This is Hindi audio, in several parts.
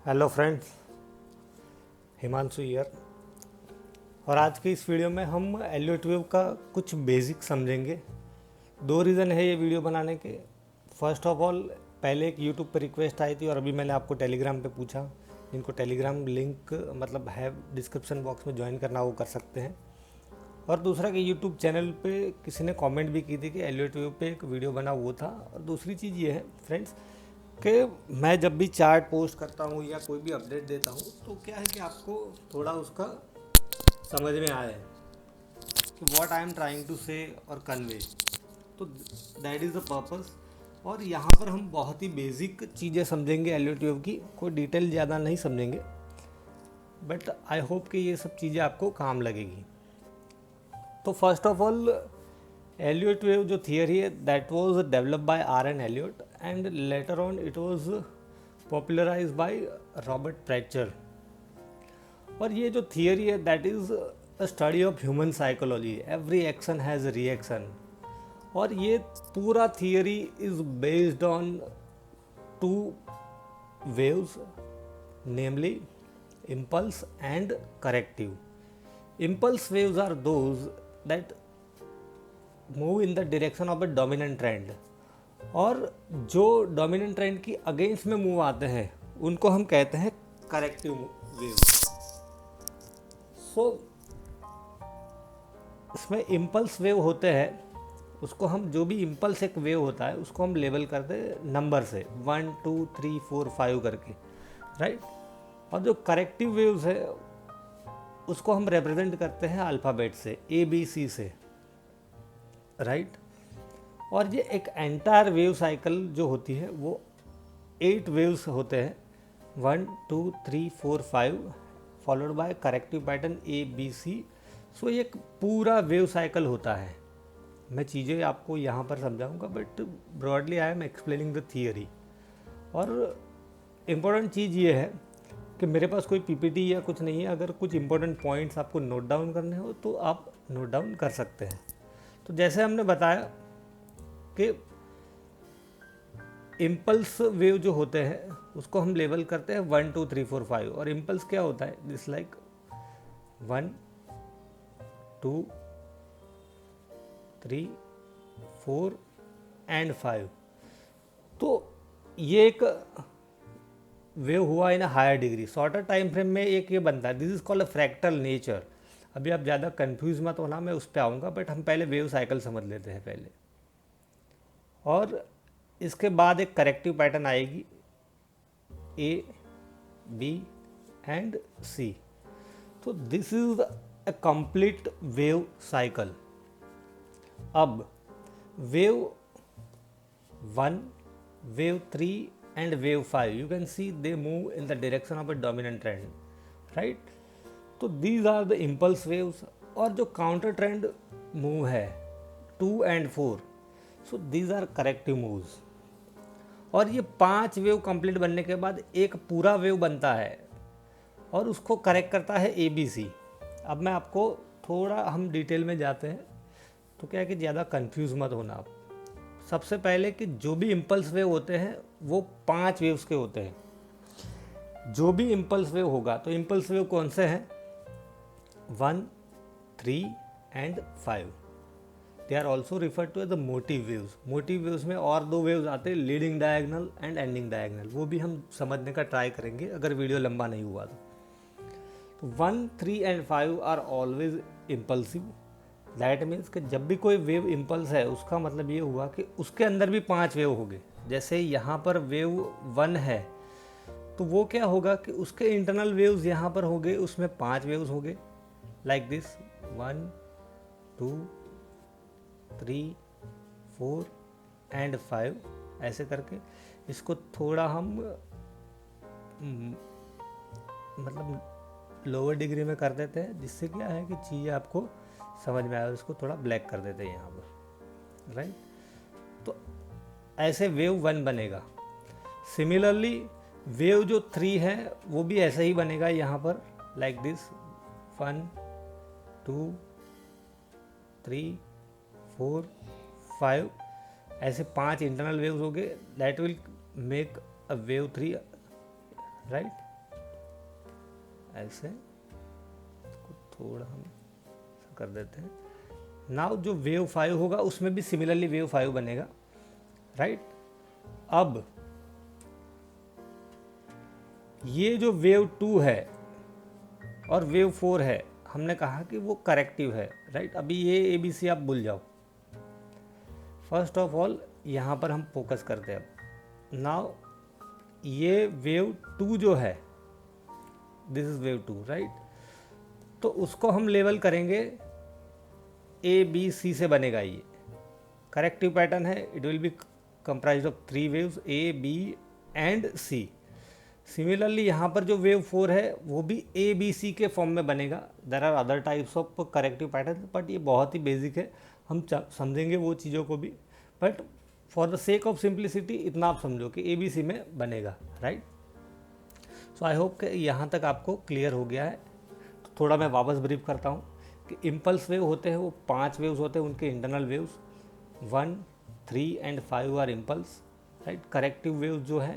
Hello friends, Himanshu year. और आज की इस वीडियो में हम एलियट वेव का कुछ बेसिक समझेंगे। दो रीज़न है ये वीडियो बनाने के। फर्स्ट ऑफ ऑल, पहले एक यूट्यूब पर रिक्वेस्ट आई थी और अभी मैंने आपको टेलीग्राम पे पूछा। जिनको टेलीग्राम लिंक मतलब है डिस्क्रिप्शन बॉक्स में ज्वाइन करना वो कर सकते हैं। और दूसरा कि यूट्यूब चैनल पे किसी ने कमेंट भी की थी कि एलियट वेव पे एक वीडियो बना, वो था। और दूसरी चीज़ ये है फ्रेंड्स कि मैं जब भी चार्ट पोस्ट करता हूँ या कोई भी अपडेट देता हूँ तो क्या है कि आपको थोड़ा उसका समझ में आए कि what I am trying to say और कन्वे। तो दैट इज़ द पर्पस। और यहाँ पर हम बहुत ही बेसिक चीज़ें समझेंगे एलियट वेव की, कोई डिटेल ज़्यादा नहीं समझेंगे, बट आई होप कि ये सब चीज़ें आपको काम लगेगी। तो first of all, Elliott wave जो थियरी है that was developed by R N Elliott and later on it was popularized by Robert Prechter. और ये जो थियरी है that is a study of human psychology, every action has reaction. और ये पूरा theory is based on two waves, namely impulse and corrective. Impulse waves are those that move in the direction of a dominant trend, और जो डोमिनेंट ट्रेंड की अगेंस्ट में मूव आते हैं उनको हम कहते हैं करेक्टिव वेव्स। सो इसमें इम्पल्स वेव होते हैं, उसको हम जो भी इम्पल्स एक वेव होता है उसको हम लेबल करते हैं नंबर से 1 2 3 4 5 करके, राइट। और जो करेक्टिव वेव्स है उसको हम रिप्रेजेंट करते हैं अल्फ़ाबेट से, ABC से, राइट। और ये एक एंटायर वेव साइकिल जो होती है वो 8 वेव्स होते हैं, 1 2 3 4 5 followed by corrective pattern ABC। सो ये एक पूरा वेव साइकिल होता है। मैं चीज़ें आपको यहाँ पर समझाऊंगा, but broadly I am explaining the theory. और इम्पोर्टेंट चीज़ ये है कि मेरे पास कोई PPT या कुछ नहीं है। अगर कुछ इंपॉर्टेंट पॉइंट्स आपको नोट डाउन करने हो तो आप नोट डाउन कर सकते हैं। तो जैसे हमने बताया कि इम्पल्स वेव जो होते हैं उसको हम लेबल करते हैं 1 2 3 4 5। और इम्पल्स क्या होता है, दिस लाइक 1 2 3 4 एंड 5। तो ये एक वेव हुआ in higher degree, shorter time frame में एक ये बनता है। This is called a fractal nature. अभी आप ज़्यादा कंफ्यूज मत होना, मैं उस पर आऊँगा, बट हम पहले वेव साइकिल समझ लेते हैं पहले। और इसके बाद एक करेक्टिव पैटर्न आएगी A B एंड C। तो this is a complete wave cycle. अब wave 1, wave 3 and wave 5, you can see they move in the direction of a dominant trend, right? तो these are the impulse waves। और जो काउंटर ट्रेंड मूव है 2 and 4, so these are corrective moves। और ये 5 वेव कंप्लीट बनने के बाद एक पूरा वेव बनता है और उसको करेक्ट करता है ABC। अब मैं आपको थोड़ा हम डिटेल में जाते हैं, तो क्या है कि ज़्यादा कंफ्यूज मत होना आप। सबसे पहले कि जो भी इम्पल्स वेव होते हैं वो 5 वेव्स के होते हैं। जो भी इम्पल्स वेव होगा, तो इम्पल्स वेव कौन से हैं, 1 3 and 5। They are also refer to as the motive waves. Motive waves में और 2 वेव्स आते हैं, leading diagonal and ending diagonal. वो भी हम समझने का ट्राई करेंगे अगर वीडियो लंबा नहीं हुआ तो 1 3 and 5 are always impulsive. That means कि जब भी कोई वेव इम्पल्स है उसका मतलब ये हुआ कि उसके अंदर भी 5 वेव होंगे। जैसे यहाँ पर वेव 1 है तो वो क्या होगा कि उसके इंटरनल वेव्स यहाँ पर होंगे, उसमें 5 वेव्स होंगे, लाइक दिस 1 2 3 4 एंड 5, ऐसे करके। इसको थोड़ा हम मतलब लोअर डिग्री में कर देते हैं, जिससे क्या है कि चीज़ें आपको समझ में आए। इसको थोड़ा ब्लैक कर देते हैं यहाँ पर, राइट। तो ऐसे वेव 1 बनेगा। सिमिलरली वेव जो 3 है वो भी ऐसे ही बनेगा यहाँ पर, लाइक दिस 1 2 3 4 5, ऐसे 5 इंटरनल वेव्स हो गए। That will make a wave 3, right. ऐसे इसको थोड़ा हम ऐसा कर देते हैं। नाउ जो वेव 5 होगा उसमें भी सिमिलरली वेव 5 बनेगा, राइट। अब ये जो वेव 2 है और वेव 4 है, हमने कहा कि वो करेक्टिव है, राइट। अभी ये ABC आप भूल जाओ। फर्स्ट ऑफ ऑल यहाँ पर हम फोकस करते हैं। अब नाउ ये वेव 2 जो है, दिस इज वेव 2, राइट। तो उसको हम लेवल करेंगे ABC से बनेगा। ये करेक्टिव पैटर्न है, it will B comprise of 3 waves AB and C। Similarly यहाँ पर जो वेव 4 है वो भी ABC के फॉर्म में बनेगा। There are other types of corrective pattern, but ये बहुत ही बेसिक है, हम समझेंगे वो चीज़ों को भी। But for the sake of simplicity इतना आप समझो कि ABC में बनेगा, राइट। सो आई होप कि यहाँ तक आपको क्लियर हो गया है। तो थोड़ा मैं वापस ब्रीफ करता हूँ कि इम्पल्स वेव होते हैं वो 5 वेव्स होते हैं, उनके internal waves 1, 3 and 5 are impulse, right. Corrective waves जो है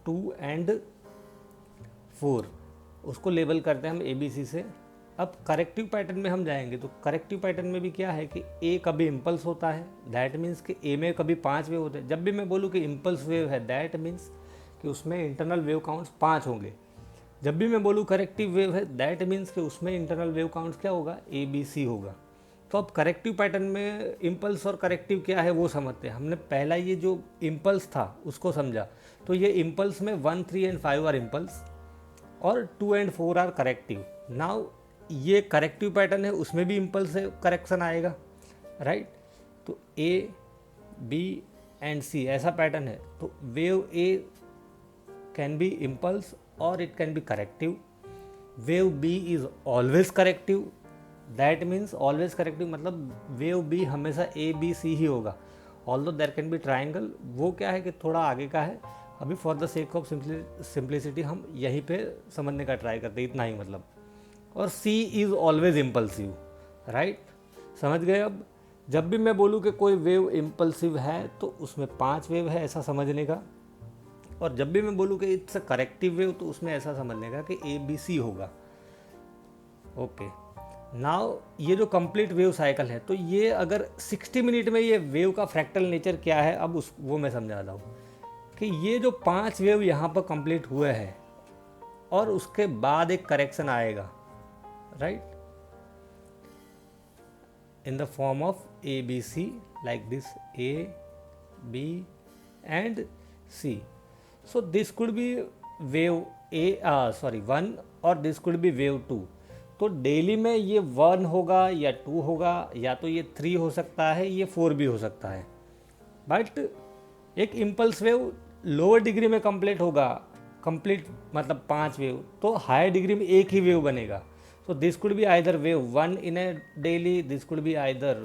2 एंड 4, उसको लेबल करते हैं हम ABC से। अब करेक्टिव पैटर्न में हम जाएंगे तो करेक्टिव पैटर्न में भी क्या है कि A कभी इम्पल्स होता है, दैट मीन्स कि A में कभी 5 वेव होते हैं। जब भी मैं बोलूँ कि इम्पल्स वेव है, दैट मीन्स कि उसमें इंटरनल वेव काउंट्स 5 होंगे। जब भी मैं बोलूँ करेक्टिव वेव है, दैट मीन्स कि उसमें इंटरनल वेव काउंट्स क्या होगा, ABC होगा। तो अब करेक्टिव पैटर्न में इम्पल्स और करेक्टिव क्या है वो समझते हैं। हमने पहला ये जो इम्पल्स था उसको समझा। तो ये इम्पल्स में 1, 3 एंड 5 आर इम्पल्स और 2 एंड 4 आर करेक्टिव। नाउ ये करेक्टिव पैटर्न है, उसमें भी इम्पल्स से करेक्शन आएगा, राइट। तो A, B एंड C ऐसा पैटर्न है। तो wave A can be impulse और it can be corrective. Wave B is always corrective, that means always corrective मतलब वेव B हमेशा ABC ही होगा। Although there can be triangle, वो क्या है कि थोड़ा आगे का है। अभी for the sake of simplicity हम यहीं पे समझने का ट्राई करते हैं, इतना ही मतलब। और C is always impulsive, right. समझ गए। अब जब भी मैं बोलूँ कि कोई वेव इम्पल्सिव है तो उसमें 5 वेव है, ऐसा समझने का। और जब भी मैं बोलूँ कि इट्स अ करेक्टिव वेव तो उसमें ऐसा समझने का कि ABC होगा, ओके। नाउ ये जो कंप्लीट वेव साइकिल है, तो ये अगर 60 मिनट में ये वेव का फ्रैक्टल नेचर क्या है, अब वो मैं समझाता हूँ कि ये जो 5 वेव यहाँ पर कंप्लीट हुए हैं और उसके बाद एक करेक्शन आएगा, right, in the form of ABC like this A, B and C. So this could be wave A, 1 और this could be wave 2. तो डेली में ये 1 होगा या 2 होगा या तो ये 3 हो सकता है, ये 4 भी हो सकता है। बट एक इम्पल्स वेव लोअर डिग्री में कंप्लीट होगा, कंप्लीट मतलब 5 वेव, तो हायर डिग्री में एक ही वेव बनेगा। So this could be either wave 1 in A daily, this could be either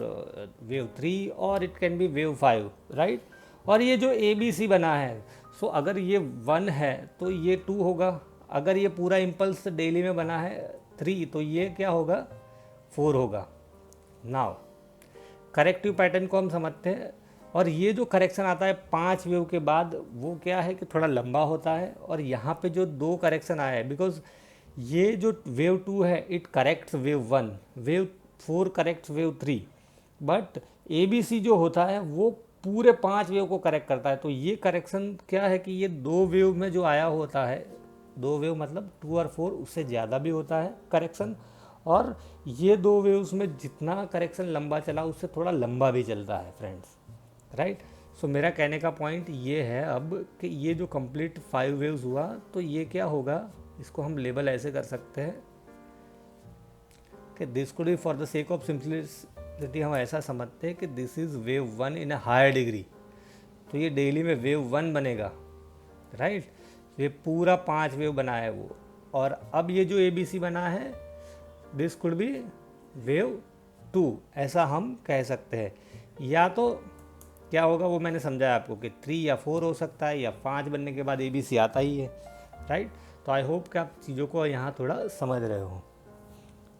wave 3 और it can B wave 5, right. और ये जो ABC बना है, सो अगर ये 1 है तो ये 2 होगा, अगर ये पूरा इम्पल्स डेली में बना है 3 तो ये क्या होगा, 4 होगा। नाउ करेक्टिव पैटर्न को हम समझते हैं। और ये जो करेक्शन आता है 5 वेव के बाद वो क्या है कि थोड़ा लंबा होता है। और यहाँ पे जो 2 करेक्शन आया है, बिकॉज ये जो वेव 2 है it corrects wave 1, wave 4 corrects wave 3, but ABC जो होता है वो पूरे 5 वेव को करेक्ट करता है। तो ये करेक्शन क्या है कि ये 2 वेव में जो आया होता है, 2 वेव मतलब 2 और 4, उससे ज़्यादा भी होता है करेक्शन। और ये 2 वेव्स में जितना करेक्शन लंबा चला उससे थोड़ा लंबा भी चलता है फ्रेंड्स, राइट। सो मेरा कहने का पॉइंट ये है अब कि ये जो कंप्लीट 5 वेव्स हुआ तो ये क्या होगा, इसको हम लेबल ऐसे कर सकते हैं कि this could be for the sake of simplicity हम ऐसा समझते हैं कि this is wave 1 in a higher degree. तो ये डेली में वेव 1 बनेगा, राइट। ये पूरा 5 वेव बना है वो। और अब ये जो ABC बना है दिस कुड बी वेव 2, ऐसा हम कह सकते हैं। या तो क्या होगा वो मैंने समझाया आपको कि 3 या 4 हो सकता है, या 5 बनने के बाद ABC आता ही है, राइट। तो आई होप कि आप चीज़ों को यहाँ थोड़ा समझ रहे हो।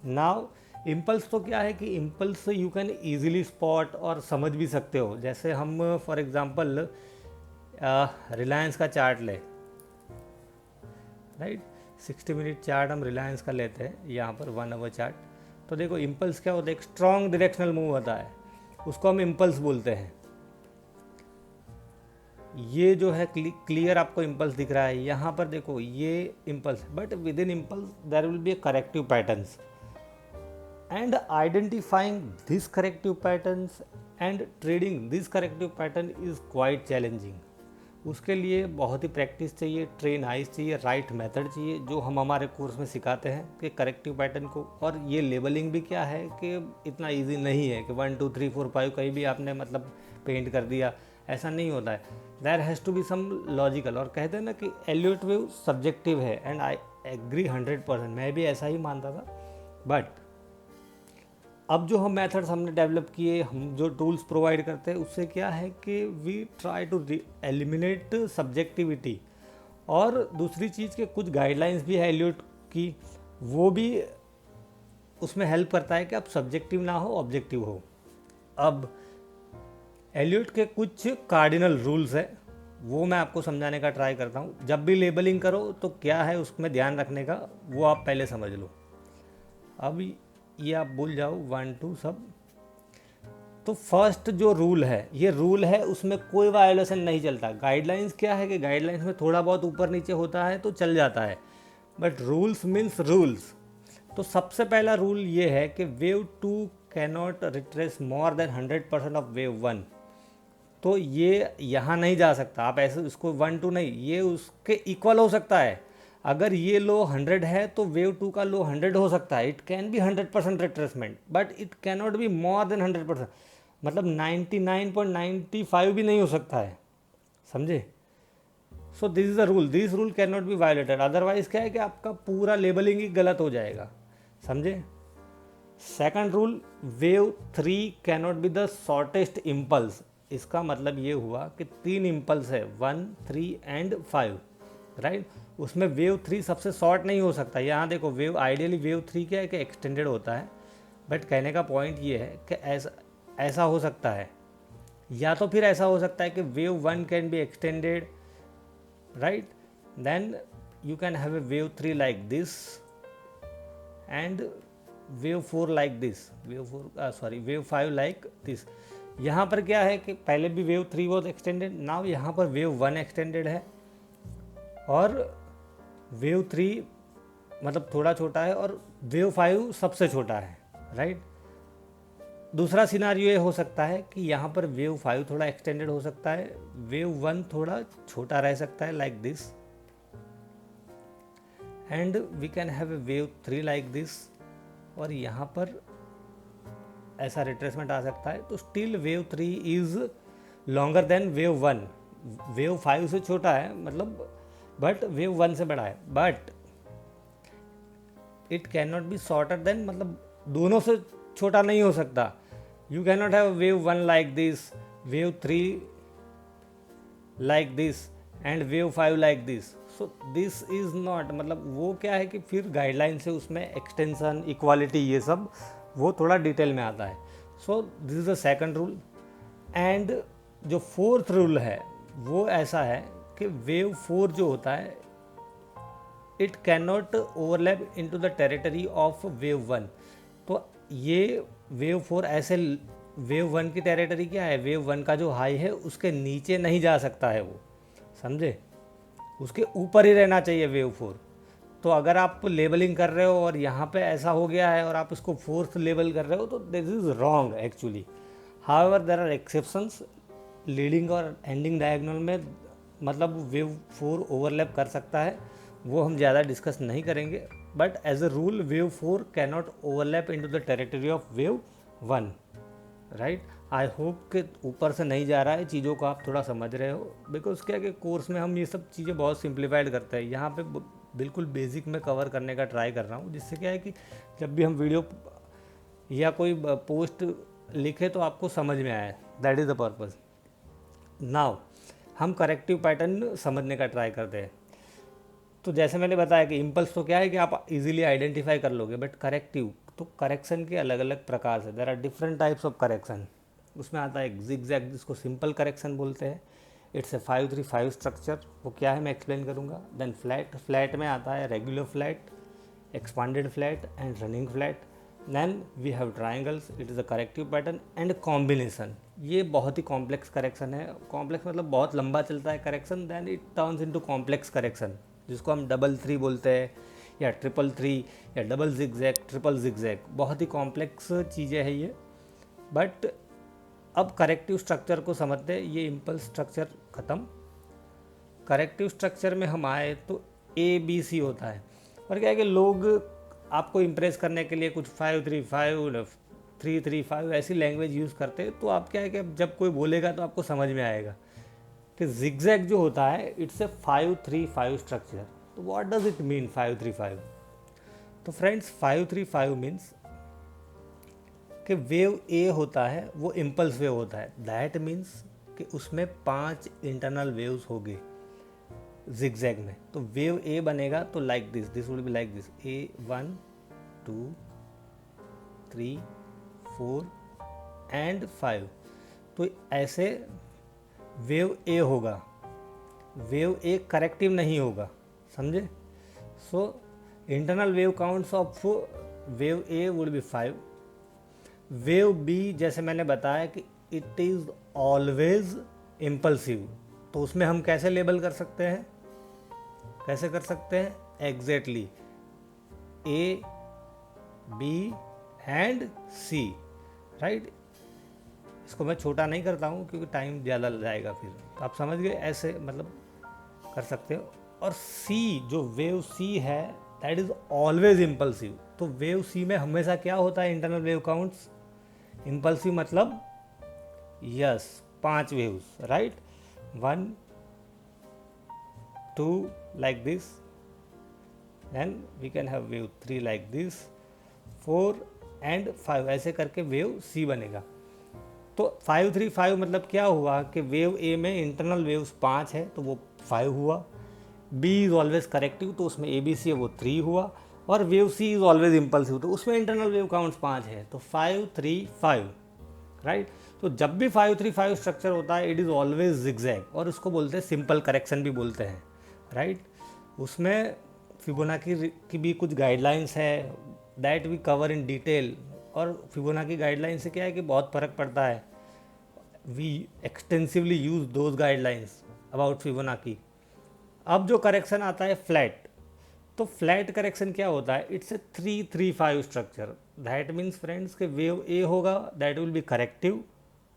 नाउ इम्पल्स तो क्या है कि impulse you can easily spot और समझ भी सकते हो। जैसे हम फॉर एग्जांपल रिलायंस का चार्ट ले, राइट। 60 मिनट चार्ट हम रिलायंस का लेते हैं यहाँ पर 1 आवर चार्ट। तो देखो इम्पल्स क्या होता है, एक स्ट्रॉन्ग डायरेक्शनल मूव होता है, उसको हम इम्पल्स बोलते हैं। ये जो है क्लियर आपको इम्पल्स दिख रहा है, यहाँ पर देखो ये impulse, but within impulse there will be a corrective patterns, and identifying these corrective patterns and trading this corrective pattern is quite challenging। उसके लिए बहुत ही प्रैक्टिस चाहिए, ट्रेन आइज चाहिए, राइट मेथड चाहिए, जो हम हमारे कोर्स में सिखाते हैं कि करेक्टिव पैटर्न को। और ये लेबलिंग भी क्या है कि इतना इजी नहीं है कि 1 2 3 4 5 कहीं भी आपने मतलब पेंट कर दिया, ऐसा नहीं होता है। There has to be some logical. और कहते हैं ना कि एलियट वेव सब्जेक्टिव है, एंड आई एग्री 100%, मैं भी ऐसा ही मानता था। बट अब जो हम मेथड्स हमने डेवलप किए, हम जो टूल्स प्रोवाइड करते हैं, उससे क्या है कि we try to eliminate subjectivity. और दूसरी चीज़ के कुछ गाइडलाइंस भी है एलियट की, वो भी उसमें हेल्प करता है कि आप सब्जेक्टिव ना हो, ऑब्जेक्टिव हो। अब एलियट के कुछ कार्डिनल रूल्स है, वो मैं आपको समझाने का ट्राई करता हूँ। जब भी लेबलिंग करो तो क्या है उसमें ध्यान रखने का, वो आप पहले समझ लो। अब ये आप भूल जाओ 1 2 सब। तो फर्स्ट जो रूल है, ये रूल है, उसमें कोई वायोलेशन नहीं चलता। गाइडलाइंस क्या है कि गाइडलाइंस में थोड़ा बहुत ऊपर नीचे होता है तो चल जाता है, बट रूल्स मीन्स रूल्स। तो सबसे पहला रूल ये है कि wave 2 cannot retrace more than 100% of wave 1। तो ये यहाँ नहीं जा सकता, आप ऐसे इसको 1 2 नहीं, ये उसके इक्वल हो सकता है। अगर ये लो 100 है तो वेव 2 का लो 100 हो सकता है। It can B 100% retracement, but it cannot be more than 100%, मतलब 99.95 भी नहीं हो सकता है, समझे। So this is the rule, this rule can not be violated. Otherwise क्या है कि आपका पूरा लेबलिंग ही गलत हो जाएगा, समझे। Second rule, wave 3 cannot be the shortest impulse. इसका मतलब ये हुआ कि 3 इम्पल्स है, 1 3 एंड 5, राइट। उसमें वेव 3 सबसे शॉर्ट नहीं हो सकता। यहाँ देखो वेव, आइडियली वेव 3 क्या है कि एक्सटेंडेड होता है, बट कहने का पॉइंट ये है कि ऐसा हो सकता है, या तो फिर ऐसा हो सकता है कि wave 1 can be extended, right, then you can have a wave 3 like this and wave 4 like this, wave 5 like this. यहाँ पर क्या है कि पहले भी वेव 3 वॉज एक्सटेंडेड, नाउ यहाँ पर वेव 1 एक्सटेंडेड है, और वेव 3 मतलब थोड़ा छोटा है, और वेव 5 सबसे छोटा है, राइट। दूसरा सिनारियो ये हो सकता है कि यहाँ पर वेव 5 थोड़ा एक्सटेंडेड हो सकता है, वेव 1 थोड़ा छोटा रह सकता है like this, and we can have a wave 3 like this, और यहाँ पर ऐसा रिट्रेसमेंट आ सकता है। तो still wave 3 is longer than wave 1। Wave 5 से छोटा है मतलब, बट वेव 1 से बड़ा है, but it can not be shorter than, मतलब दोनों से छोटा नहीं हो सकता। You can not have wave 1 like this, wave 3 like this and wave 5 like this. So this is not, मतलब वो क्या है कि फिर गाइडलाइन से उसमें एक्सटेंशन, इक्वालिटी, ये सब वो थोड़ा डिटेल में आता है। So this is the second rule. And जो फोर्थ रूल है वो ऐसा है कि वेव 4 जो होता है, it can not overlap into the territory of wave 1। तो ये वेव 4 ऐसे, वेव 1 की टेरिटरी क्या है, वेव 1 का जो हाई है उसके नीचे नहीं जा सकता है वो, समझे, उसके ऊपर ही रहना चाहिए वेव 4। तो अगर आप लेबलिंग कर रहे हो और यहाँ पे ऐसा हो गया है और आप इसको फोर्थ लेबल कर रहे हो, तो this is wrong actually. However there are exceptions, leading और एंडिंग डायगोनल में मतलब वेव 4 ओवरलैप कर सकता है, वो हम ज़्यादा डिस्कस नहीं करेंगे, but as a rule wave 4 can not overlap into the territory of wave 1, right. I hope कि ऊपर से नहीं जा रहा है, चीज़ों को आप थोड़ा समझ रहे हो, बिकॉज क्या कि कोर्स में हम ये सब चीज़ें बहुत सिंप्लीफाइड करते हैं। यहाँ पे बिल्कुल बेसिक में कवर करने का ट्राई कर रहा हूँ, जिससे क्या है कि जब भी हम वीडियो या कोई पोस्ट लिखे तो आपको समझ में आए, that is the purpose. Now हम करेक्टिव पैटर्न समझने का ट्राई करते हैं। तो जैसे मैंने बताया कि इम्पल्स तो क्या है कि आप इजीली आइडेंटिफाई कर लोगे, बट करेक्टिव, तो करेक्शन के अलग अलग प्रकार से, there are different types of correction. उसमें आता है जिगजैग, जिसको सिंपल करेक्शन बोलते हैं, इट्स ए 5-3-5 स्ट्रक्चर। वो क्या है मैं एक्सप्लेन करूँगा। देन फ्लैट में आता है regular flat, expanded flat and running flat. Then we have triangles, it is a corrective pattern and combination. ये बहुत ही कॉम्प्लेक्स करेक्शन है। कॉम्प्लेक्स मतलब बहुत लंबा चलता है correction, then it turns into complex correction, जिसको हम 3-3 बोलते हैं या 3-3 या डबल जिगजैग, ट्रिपल जिगजैग। बहुत ही कॉम्प्लेक्स चीज़ें हैं ये। बट अब करेक्टिव स्ट्रक्चर को समझते हैं। ये इम्पल्स स्ट्रक्चर ख़त्म। करेक्टिव स्ट्रक्चर में हम आए तो ABC होता है। और क्या है कि लोग आपको इम्प्रेस करने के लिए कुछ 5-3-5, 3-3-5 ऐसी लैंग्वेज यूज़ करते हैं। तो आप क्या है कि जब कोई बोलेगा तो आपको समझ में आएगा कि जिगजैग जो होता है इट्स ए 5-3-5 स्ट्रक्चर। तो व्हाट डज इट मीन 5-3-5? तो फ्रेंड्स 5-3-5 मीन्स कि वेव ए होता है वो इम्पल्स वेव होता है। दैट मीन्स कि उसमें 5 इंटरनल वेव्स होंगे जिगजैग में। तो वेव ए बनेगा तो like this will be like this, A 1 2 3 4 and 5। तो ऐसे वेव ए होगा। वेव ए करेक्टिव नहीं होगा, समझे? So internal wave counts of wave A would be 5। Wave B जैसे मैंने बताया कि इट इज़ ऑलवेज इम्पल्सिव। तो उसमें हम कैसे लेबल कर सकते हैं? कैसे कर सकते हैं? Exactly A B and C, right. इसको मैं छोटा नहीं करता हूँ क्योंकि टाइम ज़्यादा लग जाएगा फिर। तो आप समझ गए, ऐसे मतलब कर सकते हो। और सी, जो वेव सी है दैट इज़ ऑलवेज इम्पल्सिव। तो वेव सी में हमेशा क्या होता है? इंटरनल वेव काउंट्स इम्पल्सिव मतलब yes 5 waves, right. 1 2 like this, then we can have wave 3 like this, 4 and 5 ऐसे करके वेव सी बनेगा। तो 5-3-5 मतलब क्या हुआ कि वेव ए में इंटरनल वेव्स 5 है तो वो 5 हुआ। बी इज़ ऑलवेज करेक्टिव तो उसमें ABC है वो 3 हुआ। और wave C is always impulsive तो उसमें इंटरनल वेव काउंट्स 5 है तो 5-3-5, राइट। तो जब भी 5-3-5 स्ट्रक्चर होता है इट इज़ ऑलवेज जिगजैग, और उसको बोलते हैं सिंपल करेक्शन भी बोलते हैं, राइट। उसमें फिबोनाची की भी कुछ गाइडलाइंस है that we cover in detail. और फिबोनाची गाइडलाइन से क्या है कि बहुत फ़र्क पड़ता है। We extensively use those guidelines about Fibonacci. अब जो करेक्शन आता है फ्लैट, तो फ्लैट करेक्शन क्या होता है? It's a 3-3-5 structure. That means friends के वेव ए होगा that will be corrective,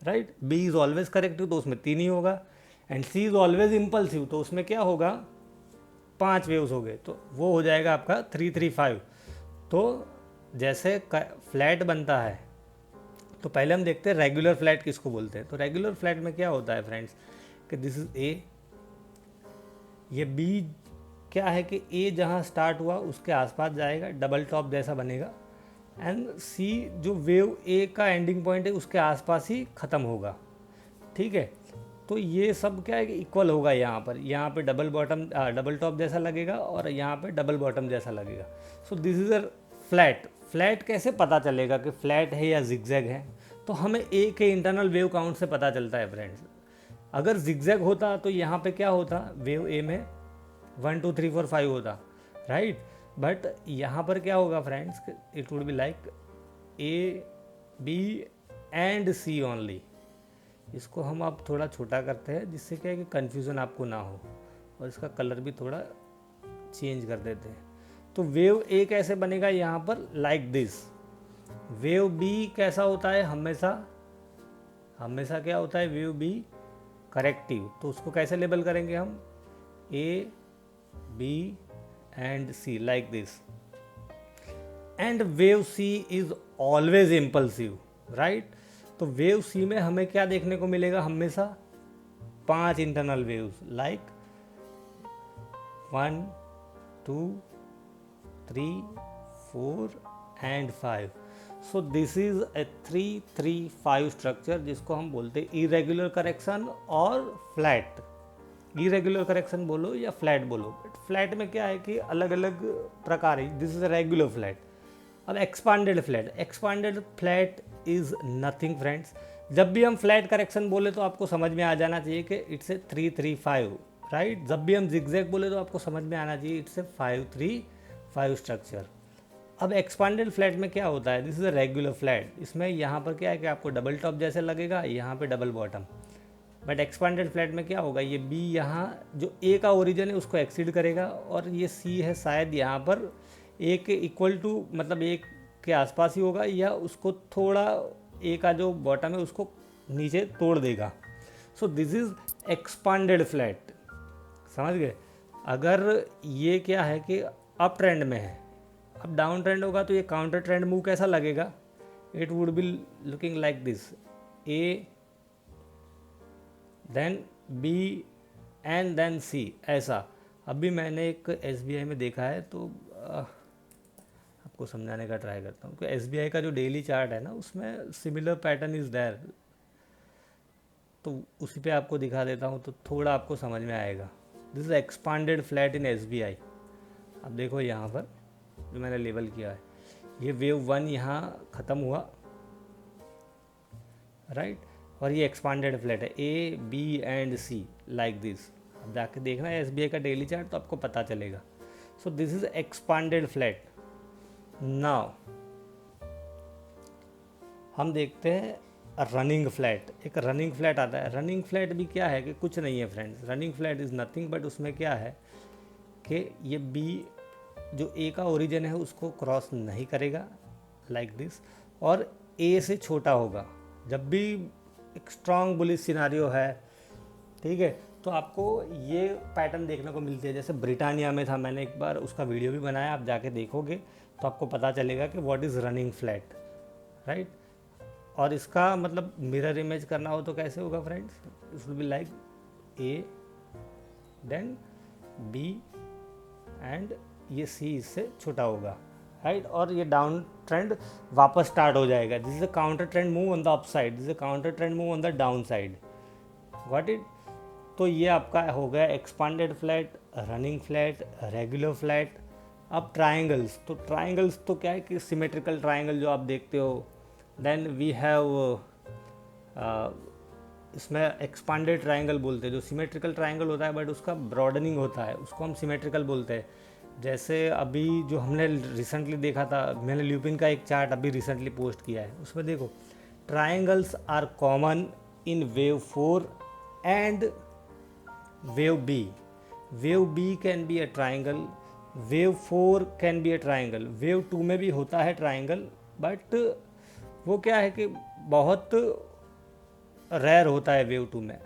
right. B is always corrective तो उसमें 3 ही होगा। And C is always impulsive तो उसमें क्या होगा? 5 वेव्स हो गए तो वो हो जाएगा आपका 3-3-5। तो जैसे फ्लैट बनता है तो पहले हम देखते हैं रेगुलर फ्लैट किसको बोलते हैं। तो रेगुलर फ्लैट में क्या होता है फ्रेंड्स कि दिस इज ए, ये बी क्या है कि ए जहाँ स्टार्ट हुआ उसके आसपास जाएगा, डबल टॉप जैसा बनेगा। एंड सी जो वेव ए का एंडिंग पॉइंट है उसके आसपास ही ख़त्म होगा, ठीक है। तो ये सब क्या है कि इक्वल होगा। यहाँ पे डबल टॉप जैसा लगेगा और यहाँ पे डबल बॉटम जैसा लगेगा। So this is a flat. Flat कैसे पता चलेगा कि फ्लैट है या जिगजैग है? तो हमें ए के इंटरनल वेव काउंट से पता चलता है फ्रेंड्स। अगर जिगजैग होता तो यहाँ पे क्या होता? वेव ए में 1 2 3 4 5 होता, राइट। बट यहाँ पर क्या होगा friends? It would be like A B and C only. इसको हम अब थोड़ा छोटा करते हैं जिससे क्या है कि कन्फ्यूज़न आपको ना हो, और इसका कलर भी थोड़ा चेंज कर देते हैं। तो वेव ए कैसे बनेगा यहाँ पर? Like this. वेव बी कैसा होता है? हमेशा क्या होता है? Wave B corrective. तो उसको कैसे लेबल करेंगे हम? A B and C like this. And wave C is always impulsive, right. तो वेव सी में हमें क्या देखने को मिलेगा? हमेशा 5 internal waves like 1 2 3 4 and 5। So this is a 3-3-5 structure जिसको हम बोलते हैं इरेगुलर करेक्शन और फ्लैट। इरेगुलर करेक्शन बोलो या फ्लैट बोलो, बट फ्लैट में क्या है कि अलग अलग प्रकार है। This is a regular flat. अब expanded flat is nothing friends. जब भी हम फ्लैट करेक्शन बोले तो आपको समझ में आ जाना चाहिए कि इट्स ए 3-3-5, राइट। जब भी हम जिगजैग बोले तो आपको समझ में आना चाहिए इट्स ए 5-3-5 स्ट्रक्चर। अब एक्सपांडेड फ्लैट में क्या होता है, this is a regular flat. इसमें यहाँ पर क्या है कि आपको डबल टॉप जैसे लगेगा, यहाँ पे double bottom. But expanded flat में क्या होगा, ये बी यहाँ जो ए का ओरिजिन है उसको एक्सीड करेगा, और ये सी है शायद यहाँ पर ए के इक्वल टू, मतलब ए के आसपास ही होगा, या उसको थोड़ा ए का जो बॉटम है उसको नीचे तोड़ देगा। So this is expanded flat, समझ गए। अगर ये क्या है कि अप ट्रेंड में है, अब डाउन ट्रेंड होगा तो ये काउंटर ट्रेंड मूव कैसा लगेगा, it would be looking like this, A then B and then C, ऐसा। अभी मैंने एक SBI में देखा है, तो आपको समझाने का ट्राई करता हूँ कि SBI का जो डेली चार्ट है ना, उसमें सिमिलर पैटर्न इज़ देयर, तो उसी पे आपको दिखा देता हूँ तो थोड़ा आपको समझ में आएगा। This is expanded flat in SBI। अब देखो यहाँ पर जो मैंने लेबल किया है, ये वेव 1 यहाँ ख़त्म हुआ, राइट, और ये एक्सपांडेड फ्लैट है A B and C like this. अब जाके देखना है SBI का डेली चार्ट तो आपको पता चलेगा। सो this is expanded flat. Now हम देखते हैं रनिंग फ्लैट। एक रनिंग फ्लैट आता है। रनिंग फ्लैट भी क्या है कि कुछ नहीं है friends, running flat is nothing but उसमें क्या है कि ये बी जो ए का ओरिजिन है उसको क्रॉस नहीं करेगा लाइक दिस, और ए से छोटा होगा। जब भी एक स्ट्रॉन्ग बुलिश सिनारियो है, ठीक है, तो आपको ये पैटर्न देखने को मिलती है। जैसे ब्रिटानिया में था, मैंने एक बार उसका वीडियो भी बनाया, आप जाके देखोगे तो आपको पता चलेगा कि what is running flat, right. और इसका मतलब मिरर इमेज करना हो तो कैसे होगा friends, it will be like A then B and ये सी इससे छोटा होगा, राइट। और ये डाउन ट्रेंड वापस स्टार्ट हो जाएगा। This is a counter trend move on the up side, this is a counter trend move on the down side, got it. तो ये आपका हो गया expanded flat, running flat, regular flat. अब ट्राइंगल्स, तो ट्राइंगल्स तो क्या है कि सिमेट्रिकल ट्राइंगल जो आप देखते हो, देन वी हैव इसमें एक्सपांडेड ट्राइंगल बोलते हैं। जो सिमेट्रिकल ट्राइंगल होता है बट उसका ब्रॉडनिंग होता है, उसको हम सिमेट्रिकल बोलते हैं। जैसे अभी जो हमने रिसेंटली देखा था, मैंने ल्यूपिन का एक चार्ट अभी रिसेंटली पोस्ट किया है, उसमें देखो triangles are common in wave 4 and wave B. Wave B can be a triangle, wave 4 can be a triangle, wave 2 में भी होता है ट्राइंगल, बट वो क्या है कि बहुत रेयर होता है वेव 2 में।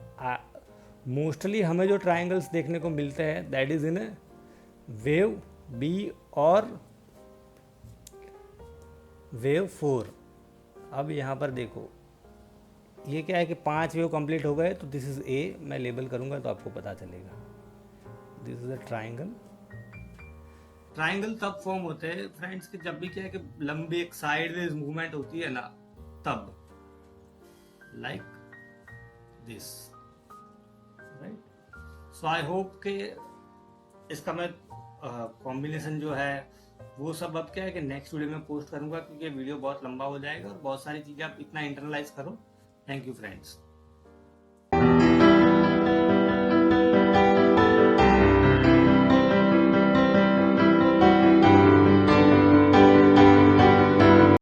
मोस्टली हमें जो ट्राइंगल्स देखने को मिलते हैं that is in wave B और वेव 4। अब यहाँ पर देखो ये क्या है कि 5 वेव कंप्लीट हो गए, तो दिस इज़ ए, मैं लेबल करूँगा तो आपको पता चलेगा। This is a triangle. Triangle तब फॉर्म होते हैं फ्रेंड्स कि जब भी क्या है कि लंबी एक साइडवेज मूवमेंट होती है ना, तब like this, right. So I hope कि इसका मैं कॉम्बिनेशन जो है वो सब अब क्या है कि नेक्स्ट वीडियो में पोस्ट करूंगा, क्योंकि वीडियो बहुत लंबा हो जाएगा और बहुत सारी चीज़ें आप इतना इंटरनलाइज करो। Thank you friends.